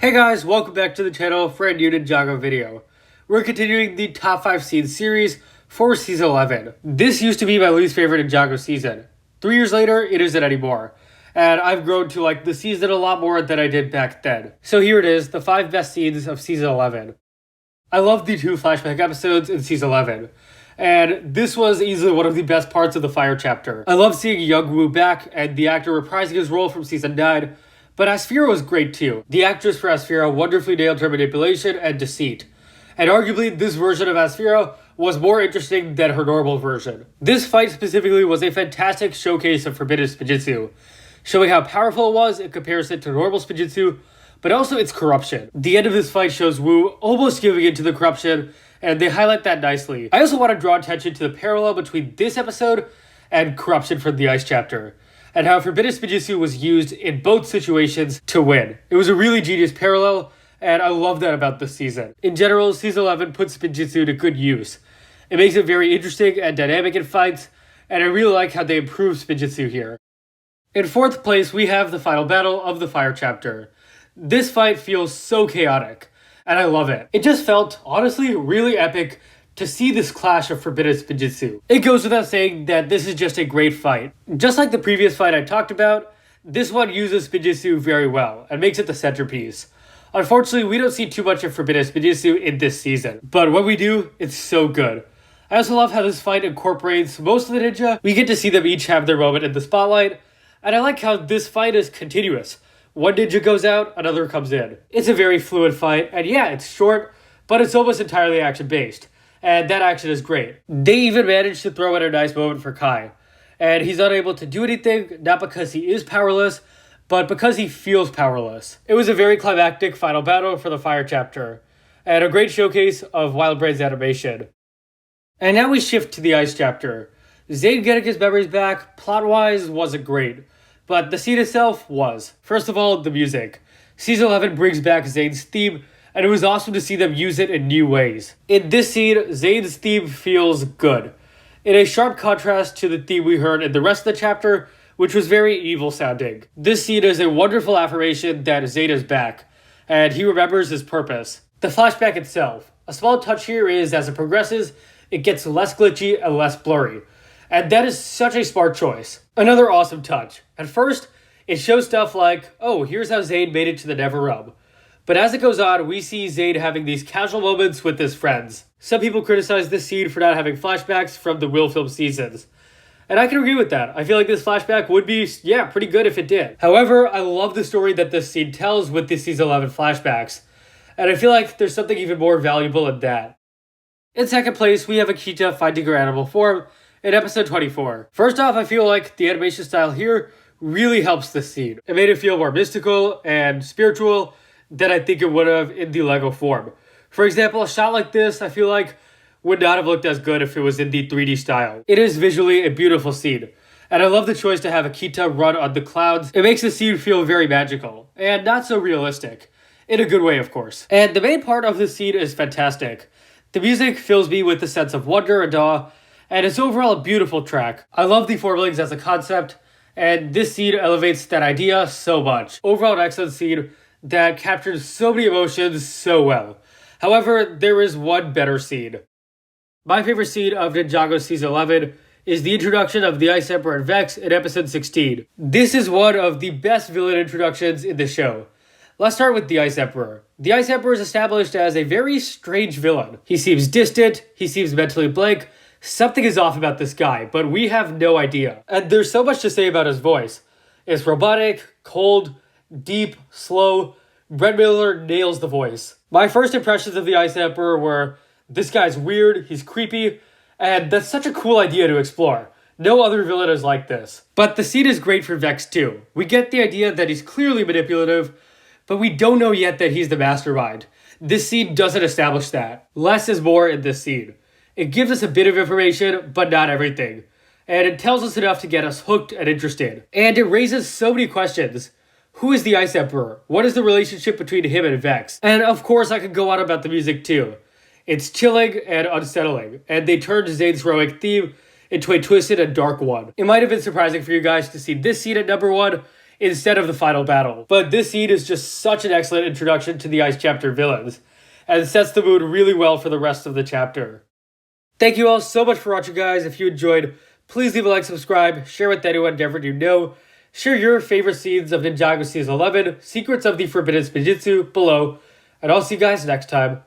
Hey guys, welcome back to the channel for a new Ninjago video. We're continuing the top 5 scenes series for season 11. This used to be my least favorite Ninjago season. 3 years later, it isn't anymore. And I've grown to like the season a lot more than I did back then. So here it is, the 5 best scenes of season 11. I love the 2 flashback episodes in season 11. And this was easily one of the best parts of the fire chapter. I love seeing Young Woo back and the actor reprising his role from season 9. But Asphira was great too. The actress for Asphira wonderfully nailed her manipulation and deceit. And arguably, this version of Asphira was more interesting than her normal version. This fight specifically was a fantastic showcase of forbidden spinjitzu, showing how powerful it was in comparison to normal spinjitzu, but also its corruption. The end of this fight shows Woo almost giving in to the corruption, and they highlight that nicely. I also want to draw attention to the parallel between this episode and corruption from the Ice chapter, and how forbidden spinjitzu was used in both situations to win. It was a really genius parallel, and I love that about this season. In general, season 11 puts spinjitzu to good use. It makes it very interesting and dynamic in fights, and I really like how they improve spinjitzu here. In 4th place, we have the final battle of the fire chapter. This fight feels so chaotic, and I love it. It just felt, honestly, really epic to see this clash of forbidden spinjitzu. It goes without saying that this is just a great fight. Just like the previous fight I talked about, this one uses spinjitzu very well and makes it the centerpiece. Unfortunately, we don't see too much of forbidden spinjitzu in this season, but when we do, it's so good. I also love how this fight incorporates most of the ninja. We get to see them each have their moment in the spotlight, and I like how this fight is continuous. One ninja goes out, another comes in. It's a very fluid fight, and yeah, it's short, but it's almost entirely action-based. And that action is great. They even managed to throw in a nice moment for Kai. And he's unable to do anything, not because he is powerless, but because he feels powerless. It was a very climactic final battle for the fire chapter, and a great showcase of Wildbrain's animation. And now we shift to the ice chapter. Zayn getting his memories back, plot-wise, wasn't great, but the scene itself was. First of all, the music. Season 11 brings back Zayn's theme, and it was awesome to see them use it in new ways. In this scene, Zayn's theme feels good, in a sharp contrast to the theme we heard in the rest of the chapter, which was very evil sounding. This scene is a wonderful affirmation that Zayn is back, and he remembers his purpose. The flashback itself. A small touch here is, as it progresses, it gets less glitchy and less blurry, and that is such a smart choice. Another awesome touch. At first, it shows stuff like, oh, here's how Zayn made it to the Never Realm. But as it goes on, we see Zayn having these casual moments with his friends. Some people criticize this scene for not having flashbacks from the Will film seasons. And I can agree with that. I feel like this flashback would be, pretty good if it did. However, I love the story that this scene tells with the season 11 flashbacks. And I feel like there's something even more valuable in that. In 2nd place, we have Akita finding her animal form in episode 24. First off, I feel like the animation style here really helps this scene. It made it feel more mystical and spiritual than I think it would have in the Lego form. For example, a shot like this, I feel like, would not have looked as good if it was in the 3D style. It is visually a beautiful scene, and I love the choice to have Akita run on the clouds. It makes the scene feel very magical, and not so realistic. In a good way, of course. And the main part of this scene is fantastic. The music fills me with a sense of wonder and awe, and it's overall a beautiful track. I love the formelings as a concept, and this scene elevates that idea so much. Overall, an excellent scene that captures so many emotions so well. However, there is one better scene. My favorite scene of Ninjago Season 11 is the introduction of the Ice Emperor and Vex in episode 16. This is one of the best villain introductions in the show. Let's start with the Ice Emperor. The Ice Emperor is established as a very strange villain. He seems distant, he seems mentally blank. Something is off about this guy, but we have no idea. And there's so much to say about his voice. It's robotic, cold, deep, slow. Brett Miller nails the voice. My first impressions of the Ice Emperor were, this guy's weird, he's creepy, and that's such a cool idea to explore. No other villain is like this. But the scene is great for Vex too. We get the idea that he's clearly manipulative, but we don't know yet that he's the mastermind. This scene doesn't establish that. Less is more in this scene. It gives us a bit of information, but not everything. And it tells us enough to get us hooked and interested. And it raises so many questions. Who is the Ice Emperor? What is the relationship between him and Vex? And of course, I could go on about the music too. It's chilling and unsettling, and they turned Zayn's heroic theme into a twisted and dark one. It might have been surprising for you guys to see this scene at number 1. instead of the final battle. But this scene is just such an excellent introduction to the Ice Chapter villains, and sets the mood really well for the rest of the chapter. Thank you all so much for watching, guys. If you enjoyed, please leave a like, subscribe, share with anyone you know. Share your favorite scenes of Ninjago Season 11, Secrets of the Forbidden Spinjitzu below, and I'll see you guys next time.